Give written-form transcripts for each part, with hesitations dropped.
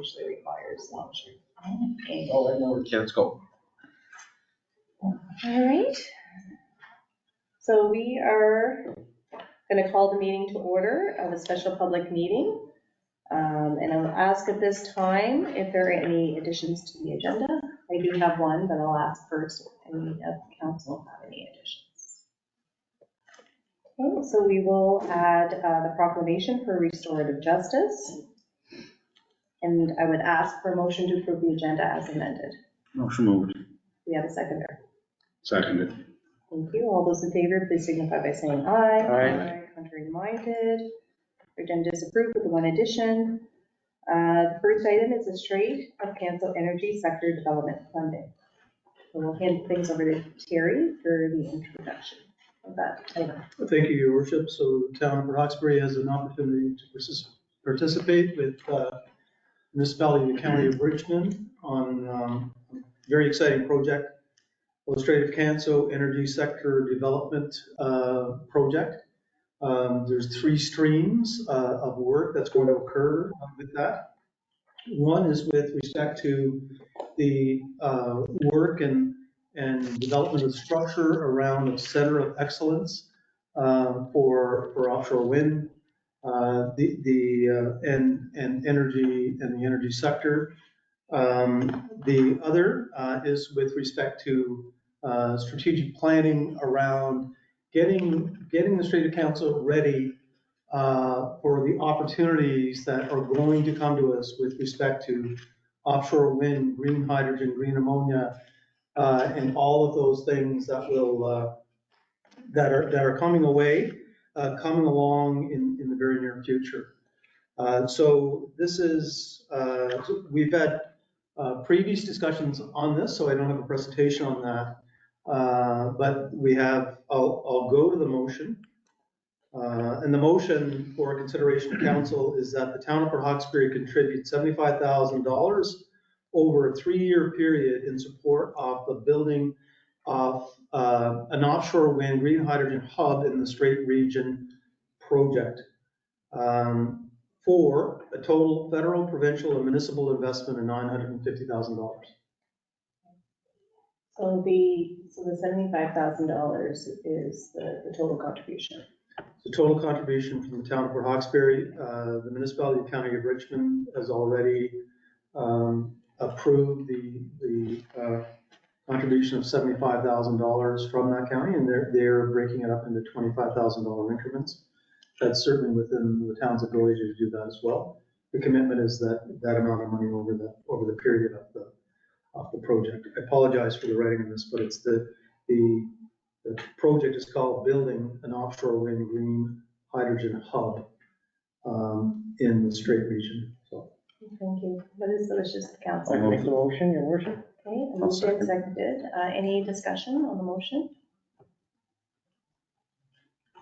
usually requires launching. Okay. Okay, let's go. All right. So we are going to call the meeting to order of a special public meeting. And I'll ask at this time if there are any additions to the agenda. I do have one, but I'll ask first if any of the council have any additions. Okay, so we will add the proclamation for restorative justice. And I would ask for a motion to approve the agenda as amended. Motion moved. We have a seconder. Seconded. Thank you. All those in favor, please signify by saying aye. Aye. Contrary minded. Our agenda is approved with one addition. The first item is the Strait of Canso Energy Sector Development Funding. So we'll hand things over to Terry for the introduction of that item. Thank you, Your Worship. So the town of Port Hawkesbury has an opportunity to participate with municipality of the County of Richmond on a very exciting project, the Strait of Canso Energy Sector Development Project. There's 3 streams of work that's going to occur with that. One is with respect to the work and development of structure around a center of excellence for offshore wind, and energy and the energy sector. The other is with respect to strategic planning around getting the Strait of Canso ready for the opportunities that are going to come to us with respect to offshore wind, green hydrogen, green ammonia, and all of those things that will that are coming along in the very near future. So this is we've had previous discussions on this, so I don't have a presentation on that. But we have, I'll go to the motion. And the motion for consideration of council is that the town of Port Hawkesbury contribute $75,000 over a 3-year period in support of the building of an offshore wind green hydrogen hub in the Strait region project for a total federal, provincial, and municipal investment of $950,000. So the $75,000 is the total contribution. The total contribution from the town of Port Hawkesbury, the municipality of the County of Richmond has already approved the contribution of $75,000 from that county, and they're breaking it up into $25,000 increments. That's certainly within the town's ability to do that as well. The commitment is that amount of money over the period of the project. I apologize for the writing on this, but it's the project is called Building an Offshore Wind Green Hydrogen Hub in the Strait region. So. Thank you. What is the wishes of the council? I'll make the motion, Your Worship. Okay, a motion seconded. Any discussion on the motion?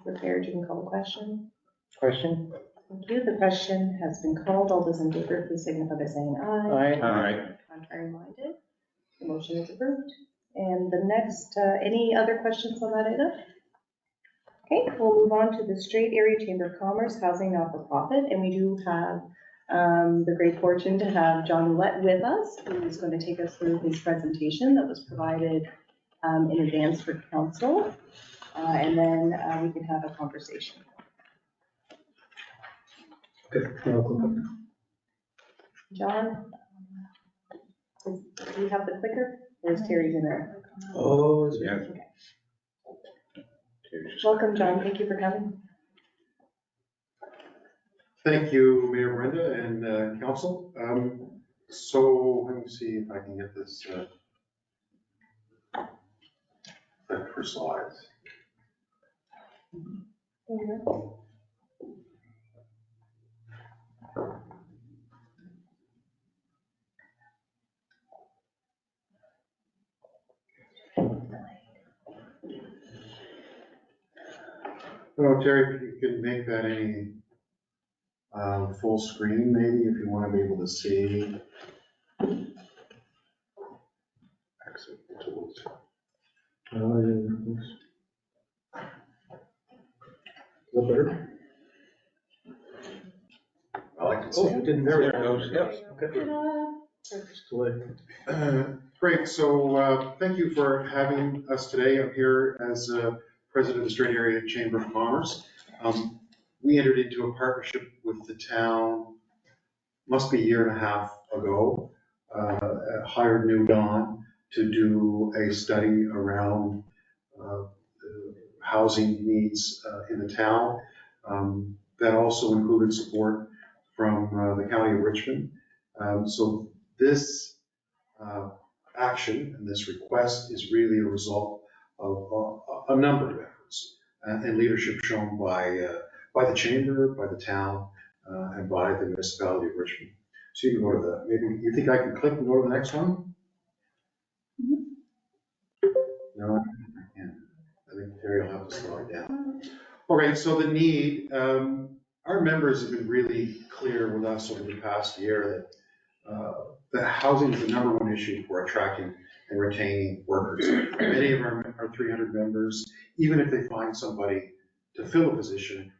Prepared, you can call the question. Question? Thank you. The question has been called. All those in favor, please signify by saying aye. Aye. Aye. Contrary minded. The motion is approved. And the next, any other questions on that item? Okay, we'll move on to the Strait Area Chamber of Commerce Housing Not-for-Profit, and we do have the great fortune to have John Ouellette with us, who is going to take us through his presentation that was provided in advance for council, and then we can have a conversation. Okay. John, do you have the clicker? Where's Terry's in there? Oh, Yeah. Okay. Welcome, John. Thank you for coming. Thank you, Mayor Brenda and council. So let me see if I can get this back for slides. Oh, Terry, if you could make that any full screen, maybe, if you want to be able to see. Exit tools. Is that better? I like to Oh, see you it. didn't. There it goes, yep. Okay. Just delay. Great, so thank you for having us today. I'm here as president of the Strait Area Chamber of Commerce. We entered into a partnership with the town, must be a year and a half ago, hired New Dawn to do a study around housing needs in the town. That also included support from the County of Richmond. So this action and this request is really a result of a number of efforts and leadership shown by the chamber, by the town, and by the municipality of Richmond. So you can go to the, maybe, you think I can click and go to the next one? No, I can't. I think Terry will have to slow it down. Okay, so the need, our members have been really clear with us over the past year that housing is the number one issue for attracting and retaining workers. Many of our 300 members, even if they find somebody to fill a position,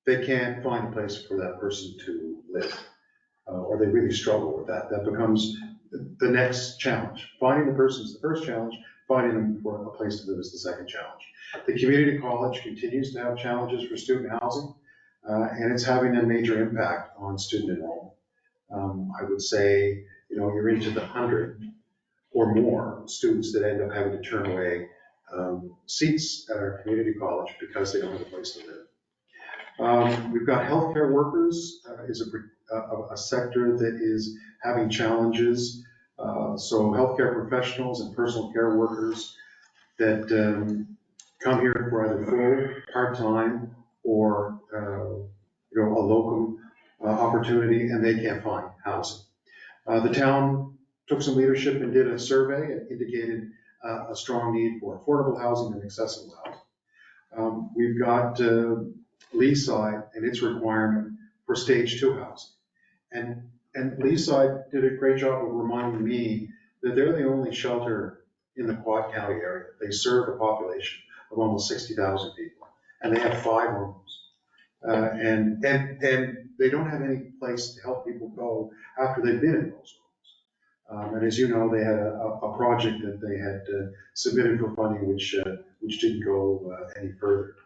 they can't find a place for that person to live, or they really struggle with that. That becomes the next challenge. Finding the person is the first challenge, finding them for a place to live is the second challenge. The community college continues to have challenges for student housing, and it's having a major impact on student enrollment. I would say, you're into the 100 or more students that end up having to turn away seats at our community college because they don't have a place to live. We've got healthcare workers is a sector that is having challenges. So healthcare professionals and personal care workers that come here for either full, part-time, or a locum opportunity, and they can't find housing. The town took some leadership and did a survey and indicated a strong need for affordable housing and accessible housing. We've got Leaside and its requirement for stage 2 housing. And Leaside did a great job of reminding me that they're the only shelter in the Quad County area. They serve a population of almost 60,000 people, and they have 5 rooms. And they don't have any place to help people go after they've been in those rooms. And as you know, they had a project that they had submitted for funding, which didn't go any further.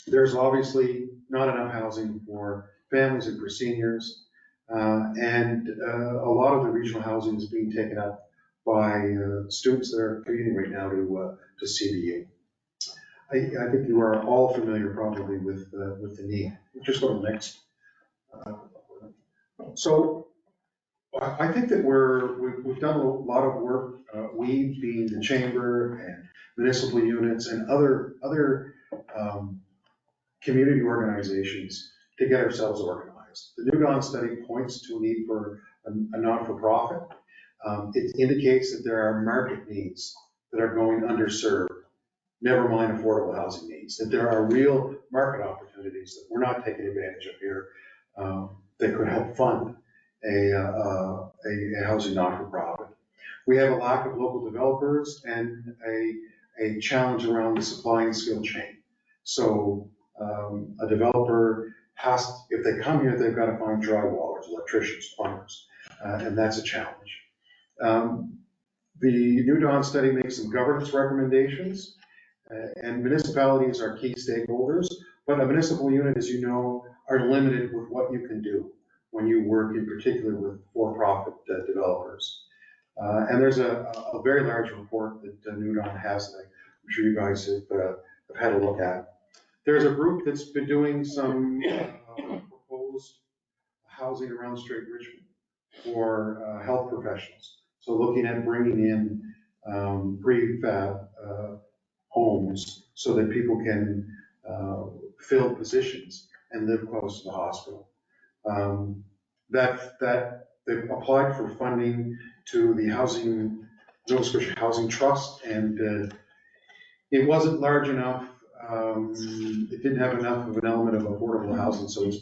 There's obviously not enough housing for families and for seniors, and a lot of the regional housing is being taken up by students that are commuting right now to CBU. I think you are all familiar probably with the need. Just go to the next. So I think that we've done a lot of work, we being the chamber and municipal units and other community organizations to get ourselves organized. The New Dawn study points to a need for a not-for-profit. It indicates that there are market needs that are going underserved, never mind affordable housing needs, that there are real market opportunities that we're not taking advantage of here that could help fund a housing not-for-profit. We have a lack of local developers and a challenge around the supply and skill chain. So a developer has, if they come here, they've got to find drywallers, electricians, plumbers, and that's a challenge. The New Dawn study makes some governance recommendations, and municipalities are key stakeholders, but a municipal unit, as you know, are limited with what you can do when you work in particular with for-profit developers. And there's a very large report that New Dawn has that I'm sure you guys have had a look at. There's a group that's been doing some proposed housing around Strait Richmond for health professionals. So looking at bringing in prefab homes so that people can fill positions and live close to the hospital. That they've applied for funding to the Nova Scotia Housing Trust, and it wasn't large enough. It didn't have enough of an element of affordable housing, so it's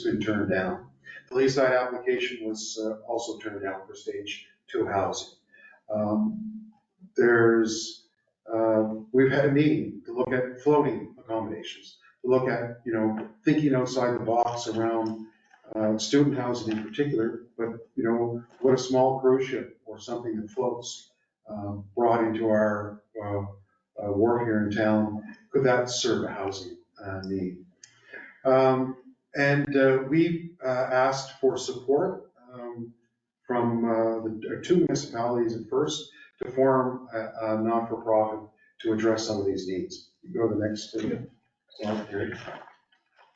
been turned down. The Leaside application was also turned down for stage 2 housing. We've had a meeting to look at floating accommodations. look at, thinking outside the box around student housing in particular, but, what a small cruise ship or something that floats brought into our wharf here in town, could that serve a housing need? We asked for support from the two municipalities at first to form a not-for-profit to address some of these needs. You go to the next slide here.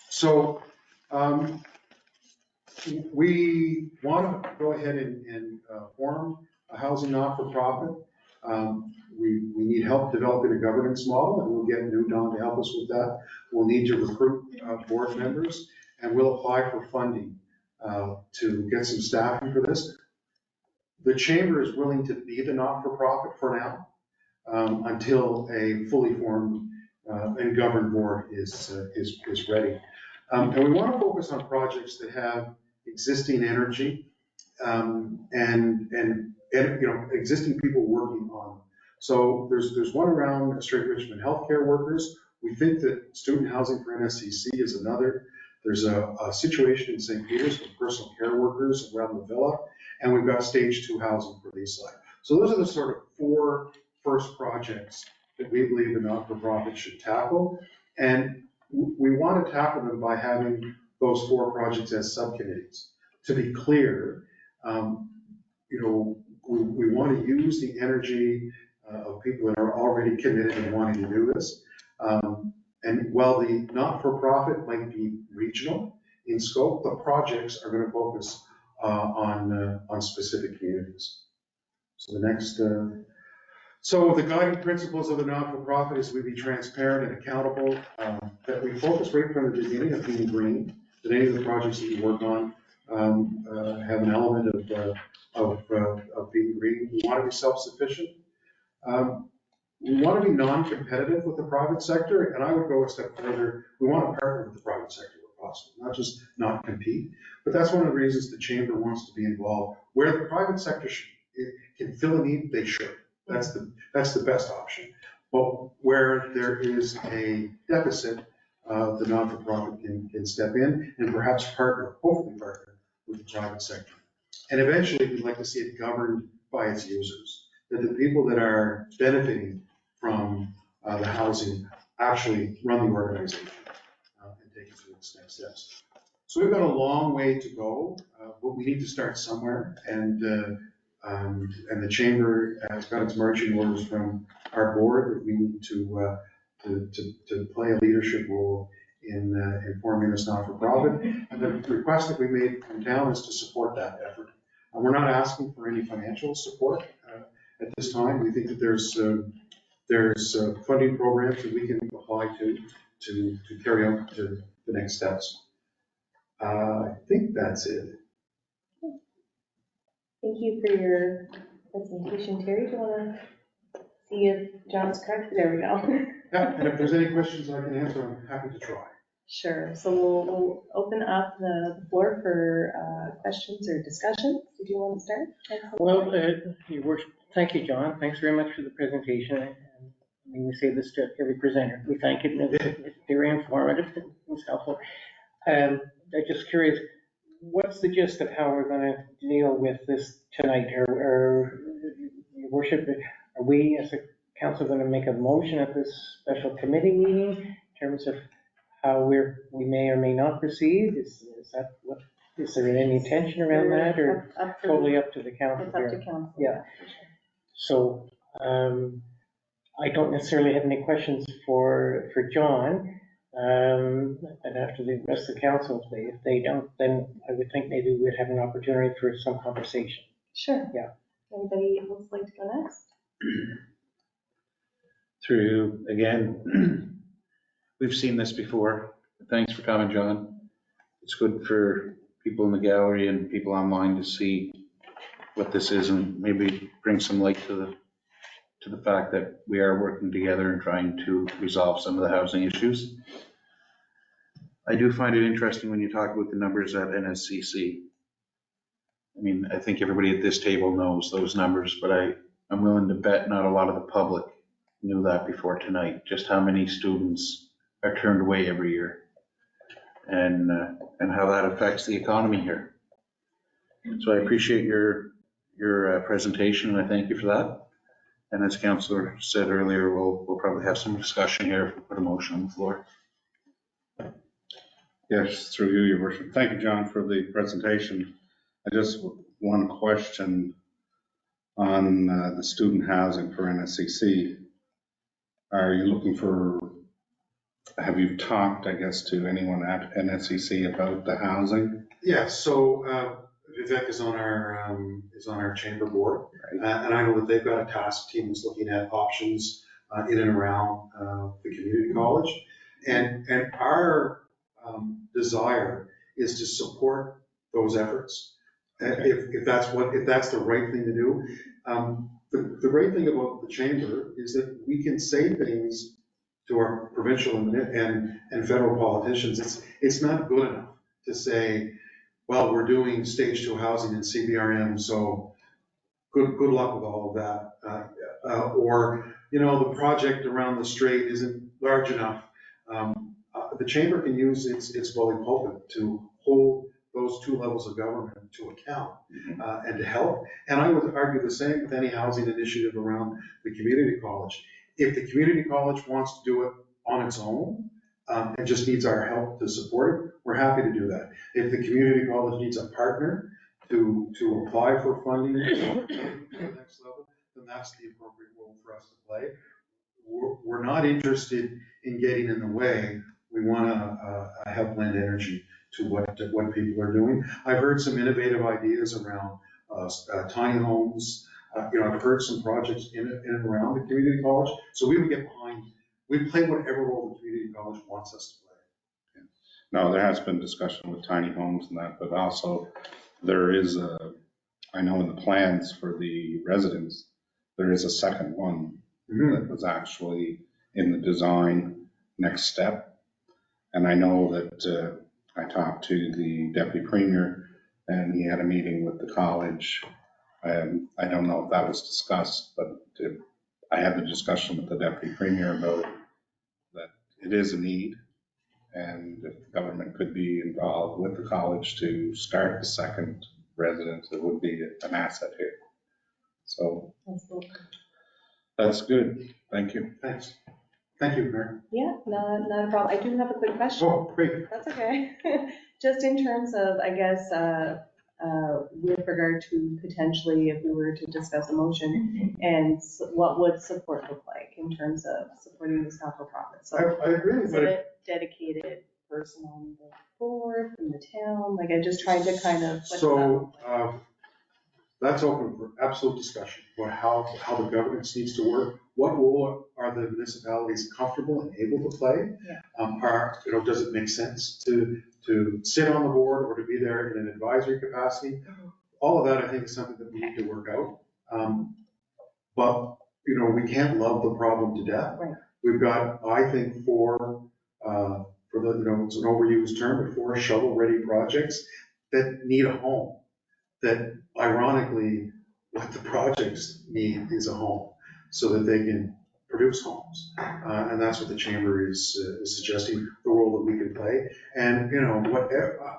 So we want to go ahead and form a housing not-for-profit. We need help developing a governance model, and we'll get Newdon to help us with that. We'll need to recruit board members, and we'll apply for funding to get some staffing for this. The chamber is willing to be the not-for-profit for now, until a fully formed and governed board is ready. And we want to focus on projects that have existing energy and existing people working on them. So there's one around Strait Richmond healthcare workers. We think that student housing for NSCC is another. There's a situation in St. Peters with personal care workers around the villa, and we've got stage 2 housing for Leaside. So those are the sort of 4 first projects that we believe the not-for-profit should tackle. And we want to tackle them by having those 4 projects as subcommittees. To be clear, we want to use the energy of people that are already committed and wanting to do this. And while the not-for-profit might be regional in scope, the projects are going to focus on specific communities. So the next, so the guiding principles of the not-for-profit is we be transparent and accountable, that we focus right from the beginning of being green, that any of the projects that you work on have an element of being green. We want to be self-sufficient. We want to be non-competitive with the private sector, and I would go a step further. We want to partner with the private sector where possible, not just not compete. But that's one of the reasons the chamber wants to be involved. Where the private sector can fill a need, they should. That's the best option. But where there is a deficit, the not-for-profit can step in and perhaps hopefully partner with the private sector. And eventually, we'd like to see it governed by its users, that the people that are benefiting from the housing actually run the organization and take it to its next steps. So we've got a long way to go, but we need to start somewhere. And the chamber has got its marching orders from our board that we need to play a leadership role in forming this not-for-profit. And the request that we made from town is to support that effort. We're not asking for any financial support at this time. We think that there's funding programs that we can apply to carry out to the next steps. I think that's it. Thank you for your presentation, Terry. Do you want to see if John's correct? There we go. Yeah, and if there's any questions I can answer, I'm happy to try. Sure. So we'll open up the floor for questions or discussions. Did you want to start? Well, Your Worship, thank you, John. Thanks very much for the presentation. And we say this to every presenter. We thank it, and it's very informative and it's helpful. I'm just curious, what's the gist of how we're going to deal with this tonight? Or Your Worship, are we as a council going to make a motion at this special committee meeting in terms of how we may or may not proceed? Is there any tension around that, or totally up to the council? It's up to council. Yeah. So I don't necessarily have any questions for John. And after the rest of the council, if they don't, then I would think maybe we'd have an opportunity for some conversation. Sure. Yeah. Anybody else like to go next? Through again, we've seen this before. Thanks for coming, John. It's good for people in the gallery and people online to see what this is and maybe bring some light to the fact that we are working together and trying to resolve some of the housing issues. I do find it interesting when you talk about the numbers at NSCC. I mean, I think everybody at this table knows those numbers, but I'm willing to bet not a lot of the public knew that before tonight, just how many students are turned away every year, and how that affects the economy here. So I appreciate your presentation, and I thank you for that. And as Councillor said earlier, we'll probably have some discussion here if we put a motion on the floor. Yes, through you, Your Worship. Thank you, John, for the presentation. I just one question on the student housing for NSCC. Are you looking for, have you talked, I guess, to anyone at NSCC about the housing? Yeah, so Vivek is on our chamber board, and I know that they've got a task team that's looking at options in and around the community college, and our desire is to support those efforts. If that's the right thing to do. The great thing about the chamber is that we can say things to our provincial and federal politicians. It's not good enough to say, well, we're doing stage 2 housing in CBRM, so good luck with all of that. Or, the project around the strait isn't large enough. The chamber can use its bully pulpit to hold those two levels of government to account and to help. And I would argue the same with any housing initiative around the community college. If the community college wants to do it on its own and just needs our help to support it, we're happy to do that. If the community college needs a partner to apply for funding to the next level, then that's the appropriate role for us to play. We're not interested in getting in the way. We want to help lend energy to what people are doing. I've heard some innovative ideas around tiny homes. I've heard some projects in and around the community college. So we would get behind, we play whatever role the community college wants us to play. No, there has been discussion with tiny homes and that, but also there is I know in the plans for the residents, there is a second one that was actually in the design next step. And I know that I talked to the deputy premier and he had a meeting with the college. I don't know if that was discussed, but I had the discussion with the deputy premier about that it is a need. And if the government could be involved with the college to start the second residence, it would be an asset here. So that's good. Thank you. Thanks. Thank you, Mayor. Yeah, not a problem. I do have a quick question. Oh, great. That's okay. Just in terms of, I guess, with regard to potentially if we were to discuss a motion and what would support look like in terms of supporting this not-for-profit. So I agree is with it it. a dedicated person on the board from the town? Like I just tried to kind of. So that's open for absolute discussion about how the governance needs to work. What role are the municipalities comfortable and able to play? Yeah. Does it make sense to sit on the board or to be there in an advisory capacity? All of that, I think, is something that we need to work out. But we can't love the problem to death. Right. We've got, I think, for the, it's an overused term, but 4 shovel-ready projects that need a home. That ironically, what the projects need is a home so that they can produce homes. And that's what the chamber is suggesting, the role that we can play. And,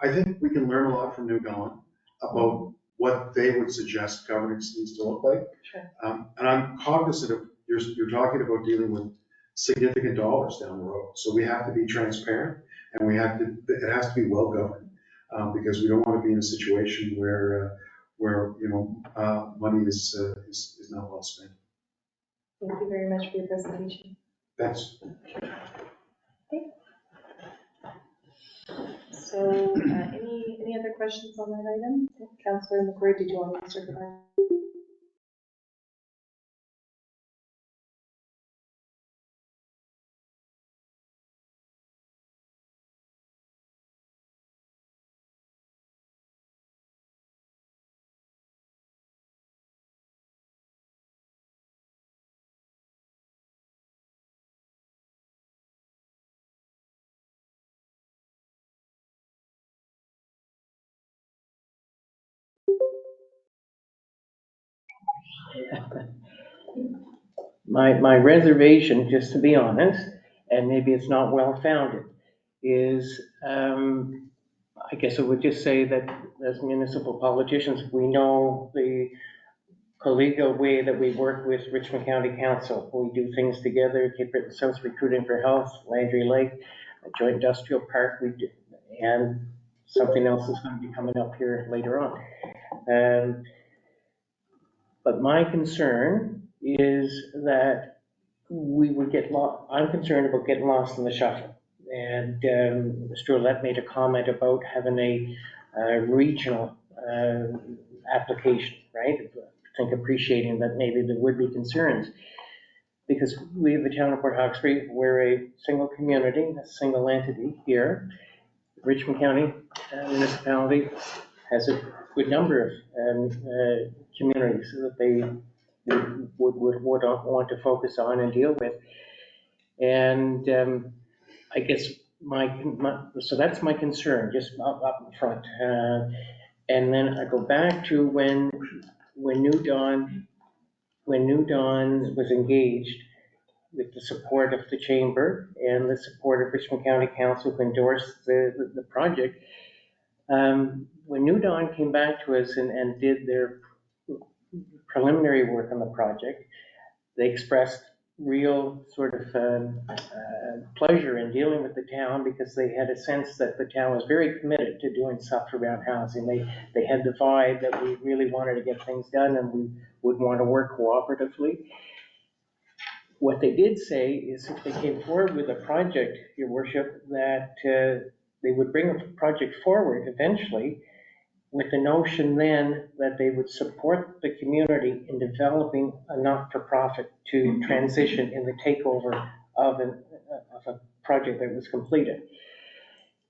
I think we can learn a lot from New Dawn about what they would suggest governance needs to look like. Sure. And I'm cognizant of, you're talking about dealing with significant dollars down the road. So we have to be transparent and it has to be well governed. Because we don't want to be in a situation where money is not well spent. Thank you very much for your presentation. Thanks. Okay. So, any other questions on that item? Councillor McCord, did you want me to circle back? My reservation, just to be honest, and maybe it's not well-founded, is, I guess I would just say that as municipal politicians, we know the collegial way that we work with Richmond County Council. We do things together, Cape Breton South Recruiting for Health, Landry Lake, a joint industrial park, and something else is going to be coming up here later on. But my concern is that we would get lost. I'm concerned about getting lost in the shuffle. And Mr. Ouellette made a comment about having a regional application, right? I think appreciating that maybe there would be concerns. Because we, the town of Port Hawkesbury, we're a single community, a single entity here. Richmond County municipality has a good number of communities that they would want to focus on and deal with. And I guess so that's my concern, just up front. And then I go back to when New Dawn was engaged with the support of the chamber and the support of Richmond County Council who endorsed the project. When New Dawn came back to us and did their preliminary work on the project, they expressed real sort of pleasure in dealing with the town because they had a sense that the town was very committed to doing stuff around housing. They had the vibe that we really wanted to get things done and we would want to work cooperatively. What they did say is if they came forward with a project, Your Worship, that they would bring a project forward eventually with the notion then that they would support the community in developing a not-for-profit to transition in the takeover of a project that was completed.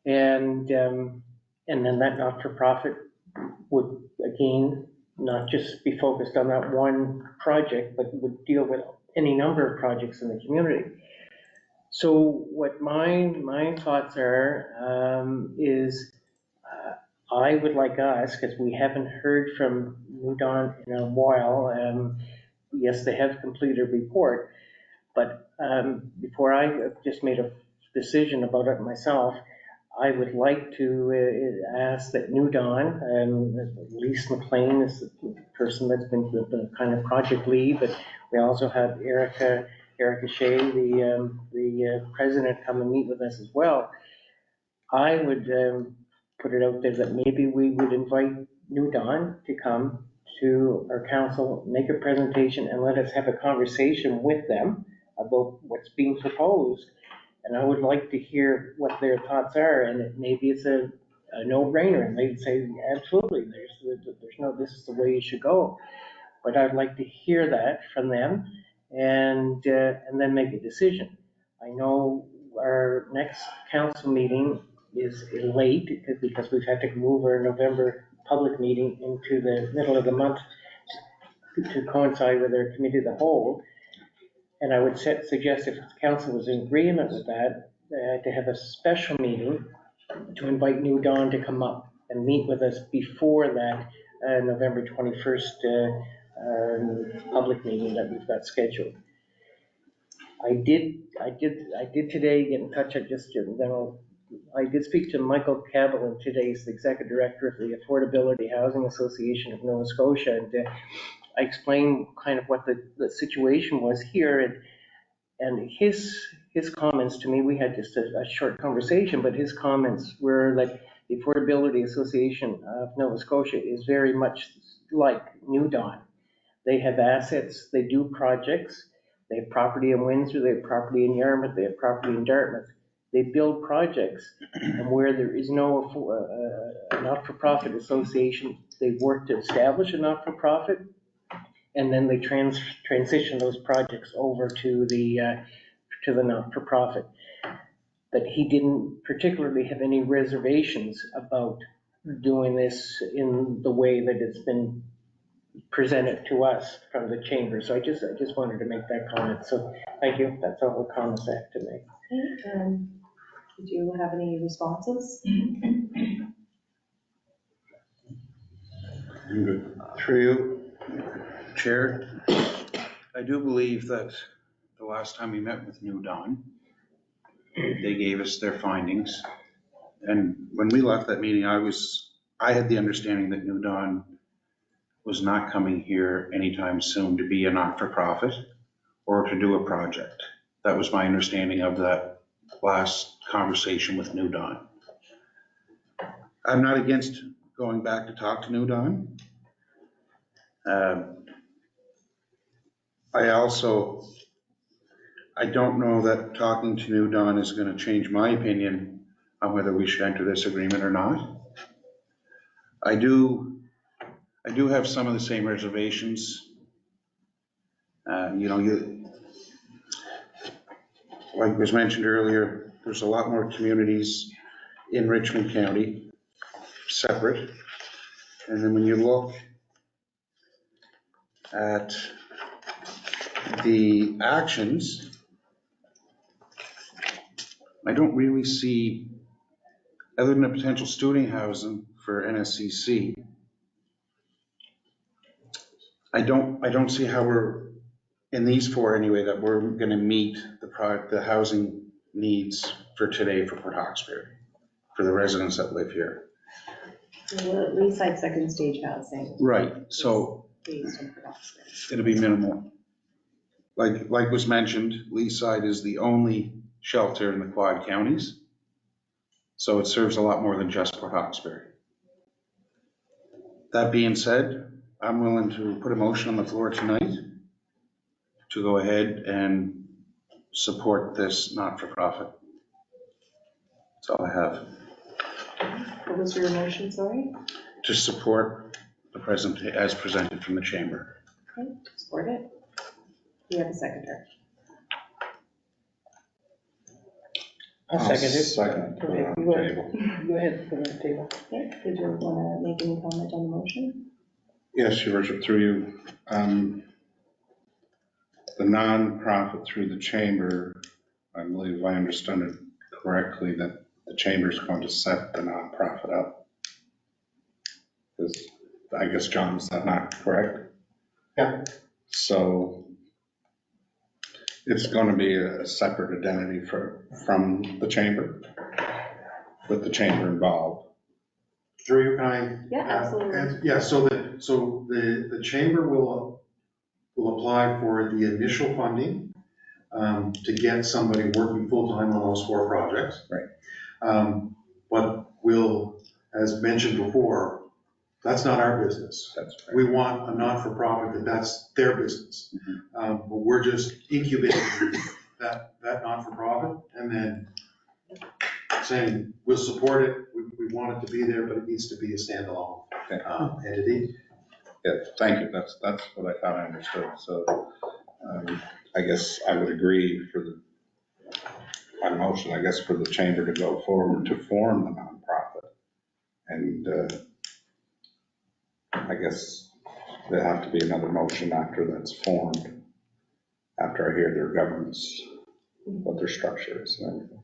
And then that not-for-profit would, again, not just be focused on that one project, but would deal with any number of projects in the community. So what my thoughts are is I would like us, because we haven't heard from New Dawn in a while, yes, they have completed a report, but before I just made a decision about it myself, I would like to ask that New Dawn, Lise McLean is the person that's been the kind of project lead, but we also have Erica Shea, the president, come and meet with us as well. I would put it out there that maybe we would invite New Dawn to come to our council, make a presentation, and let us have a conversation with them about what's being proposed. And I would like to hear what their thoughts are, and maybe it's a no-brainer, and they'd say, absolutely, there's no, this is the way you should go. But I'd like to hear that from them, and then make a decision. I know our next council meeting is late because we've had to move our November public meeting into the middle of the month to coincide with our committee of the whole. And I would suggest if the council was in agreement with that, to have a special meeting to invite New Dawn to come up and meet with us before that November 21st public meeting that we've got scheduled. I did today get in touch. I did speak to Michael Cabell today. He's the executive director of the Affordability Housing Association of Nova Scotia, and I explained kind of what the situation was here, and his comments to me. We had just a short conversation, but his comments were that the Affordability Association of Nova Scotia is very much like New Dawn. They have assets, they do projects, they have property in Windsor, they have property in Yarmouth, they have property in Dartmouth. They build projects, and where there is no not-for-profit association, they work to establish a not-for-profit, and then they transition those projects over to the not-for-profit. But he didn't particularly have any reservations about doing this in the way that it's been presented to us from the chamber. So I just wanted to make that comment. So thank you. That's all the comments I have to make. Okay, did you have any responses? I'm good. Through you, Chair, I do believe that the last time we met with New Dawn, they gave us their findings. And when we left that meeting, I had the understanding that New Dawn was not coming here anytime soon to be a not-for-profit or to do a project. That was my understanding of that last conversation with New Dawn. I'm not against going back to talk to New Dawn. I don't know that talking to New Dawn is going to change my opinion on whether we should enter this agreement or not. I do have some of the same reservations. Like was mentioned earlier, there's a lot more communities in Richmond County, separate. And then when you look at the actions, I don't really see, other than a potential student housing for NSCC, I don't see how we're, in these four anyway, that we're gonna meet the housing needs for today for Port Hawkesbury, for the residents that live here. Well, at least like second stage housing. Right, so Based in Port Hawkesbury. it'll be minimal. Like was mentioned, Leaside is the only shelter in the Quad Counties. So it serves a lot more than just Port Hawkesbury. That being said, I'm willing to put a motion on the floor tonight to go ahead and support this not-for-profit. That's all I have. What was your motion, sorry? To support the present as presented from the chamber. Okay, support it. Do you have a seconder? I'll second it. Second. Go ahead, go ahead. Go ahead, put it on the table. Okay, did you want to make any comment on the motion? Yes, Your Worship, through you. The nonprofit through the chamber, I believe I understood it correctly, that the chamber is going to set the nonprofit up. I guess, John, is that not correct? Yeah. So it's going to be a separate identity from the chamber, with the chamber involved. Through you, can I? Yeah, absolutely. And yeah, so the chamber will apply for the initial funding to get somebody working full-time on those four projects. Right. But we'll, as mentioned before, that's not our business. That's right. We want a not-for-profit that's their business. But we're just incubating that not-for-profit and then saying, we'll support it, we want it to be there, but it needs to be a standalone entity. Yeah, thank you. That's what I thought I understood. So I guess I would agree my motion, I guess, for the chamber to go forward to form the nonprofit. And I guess there have to be another motion after that's formed, after I hear their governance, what their structure is and everything.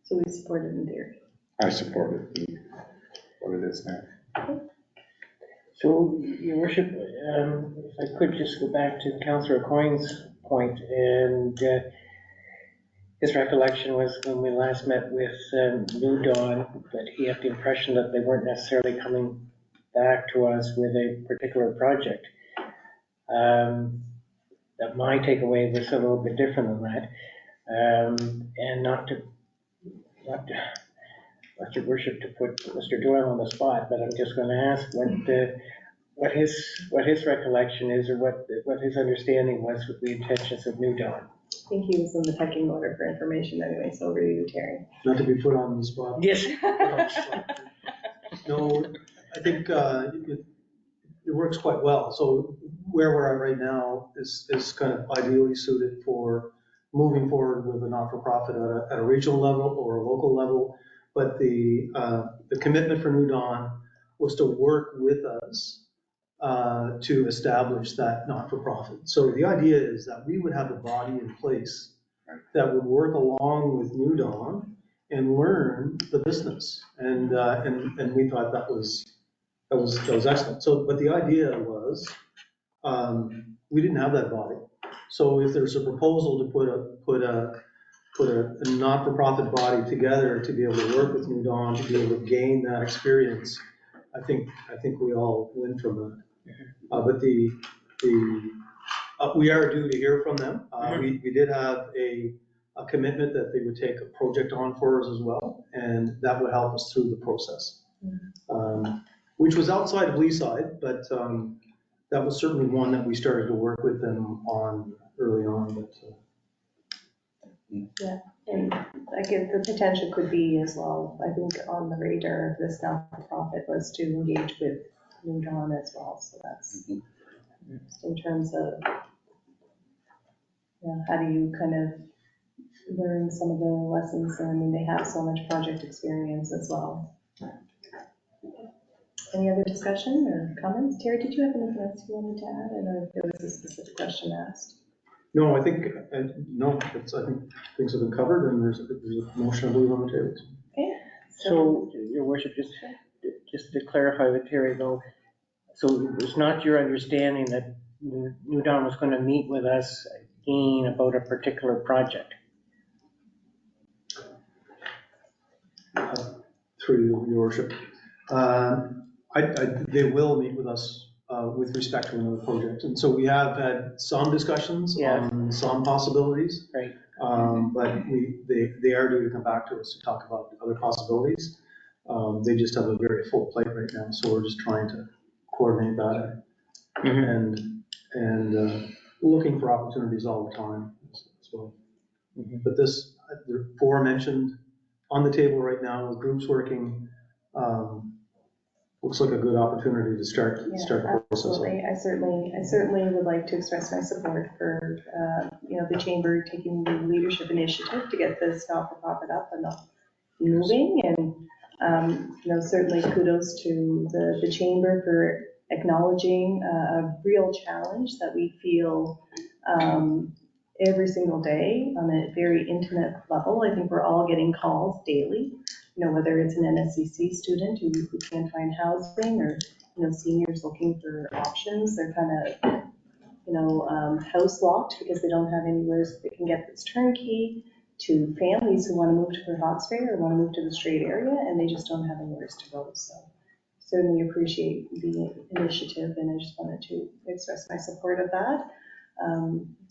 So we support it in theory. I support it, what it is now. So, Your Worship, if I could just go back to Councillor Coyne's point, and his recollection was when we last met with New Dawn, that he had the impression that they weren't necessarily coming back to us with a particular project. That my takeaway was a little bit different than that, and not Your Worship to put Mr. Doyle on the spot, but I'm just going to ask what his recollection is, or what his understanding was with the intentions of New Dawn. I think he was in the pecking order for information anyway, so over to you, Terry. Not to be put on the spot. Yes. No, I think it works quite well. So where we're at right now is kind of ideally suited for moving forward with a not-for-profit at a regional level or a local level. But the commitment for New Dawn was to work with us to establish that not-for-profit. So the idea is that we would have a body in place that would work along with New Dawn and learn the business. And we thought that was excellent. So, but the idea was, we didn't have that body. So if there's a proposal to put put a not-for-profit body together to be able to work with New Dawn, to be able to gain that experience, I think we all win from that. But we are due to hear from them. We did have a commitment that they would take a project on for us as well, and that would help us through the process. Which was outside of Leaside, but that was certainly one that we started to work with them on early on. But And I guess the potential could be as well, I think on the radar of this not-for-profit was to engage with New Dawn as well. So that's just in terms of, how do you kind of learn some of the lessons? I mean, they have so much project experience as well. Any other discussion or comments? Terry, did you have anything else you wanted to add? I don't know if there was a specific question asked. no, I think I think things have been covered, and there's a motion, I believe, on the table. Okay. So, Your Worship, just to clarify with Terry though, so it's not your understanding that New Dawn was going to meet with us again about a particular project? Through you, Your Worship. They will meet with us with respect to another project. And so we have had some discussions on some possibilities. Right. But they are due to come back to us to talk about other possibilities. They just have a very full plate right now, so we're just trying to coordinate that and looking for opportunities all the time as well. But this, there are 4 mentioned on the table right now with groups working. Looks like a good opportunity to start the process. Absolutely. I certainly would like to express my support for the chamber taking the leadership initiative to get this not-for-profit up and moving, and certainly kudos to the chamber for acknowledging a real challenge that we feel every single day on a very intimate level. I think we're all getting calls daily, whether it's an NSCC student who can't find housing, or seniors looking for options. They're kind of house locked because they don't have anywhere they can get this turnkey, to families who want to move to Port Hawkesbury or want to move to the Strait area, and they just don't have anywhere to go. So certainly appreciate the initiative, and I just wanted to express my support of that.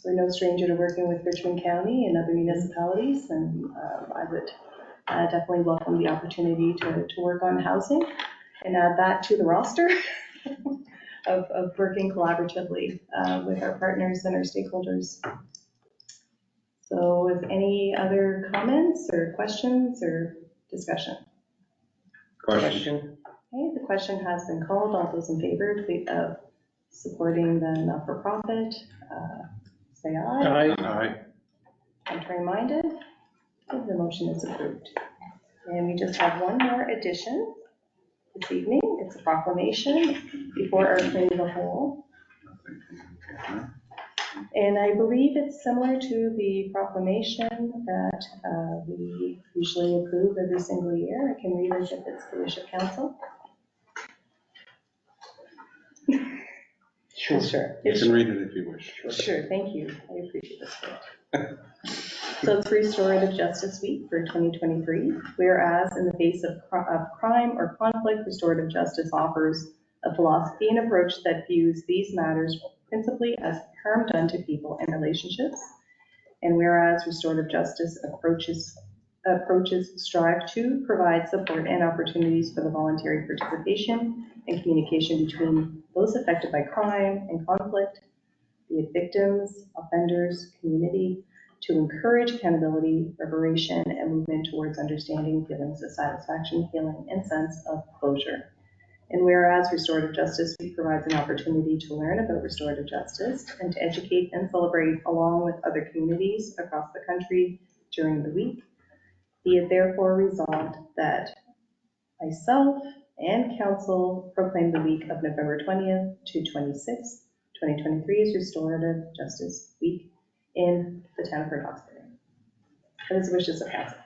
We're no stranger to working with Richmond County and other municipalities, and I would definitely welcome the opportunity to work on housing and add that to the roster of working collaboratively with our partners and our stakeholders. So with any other comments or questions or discussion? Question. Okay, the question has been called. All those in favor of supporting the not-for-profit, say aye. Aye. Contrary-minded, the motion is approved. And we just have one more addition this evening. It's a proclamation before our committee of the whole. And I believe it's similar to the proclamation that we usually approve every single year. I can read it if it's the wish of council. Sure. You can read it if you wish. Sure, thank you. I appreciate this. So it's Restorative Justice Week for 2023. Whereas in the face of crime or conflict, restorative justice offers a philosophy and approach that views these matters principally as harm done to people and relationships. And whereas restorative justice approaches strive to provide support and opportunities for the voluntary participation and communication between those affected by crime and conflict, be it victims, offenders, community, to encourage accountability, reparation, and movement towards understanding, feelings of satisfaction, healing, and sense of closure. And whereas Restorative Justice Week provides an opportunity to learn about restorative justice and to educate and celebrate along with other communities across the country during the week, be it therefore resolved that myself and council proclaim the week of November 20th to 26th, 2023 as Restorative Justice Week in the town of Port Hawkesbury. What is the wishes of council?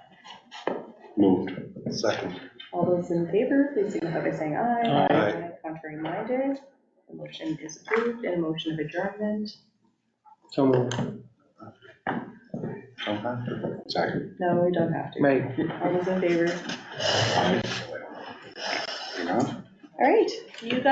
Moved. Second. All those in favor, please signify by saying aye. Aye. Contrary minded, the motion is approved. And a motion of adjournment. So moved. Don't have to. Second. No, we don't have to. Right. All those in favor? You know? All right, you guys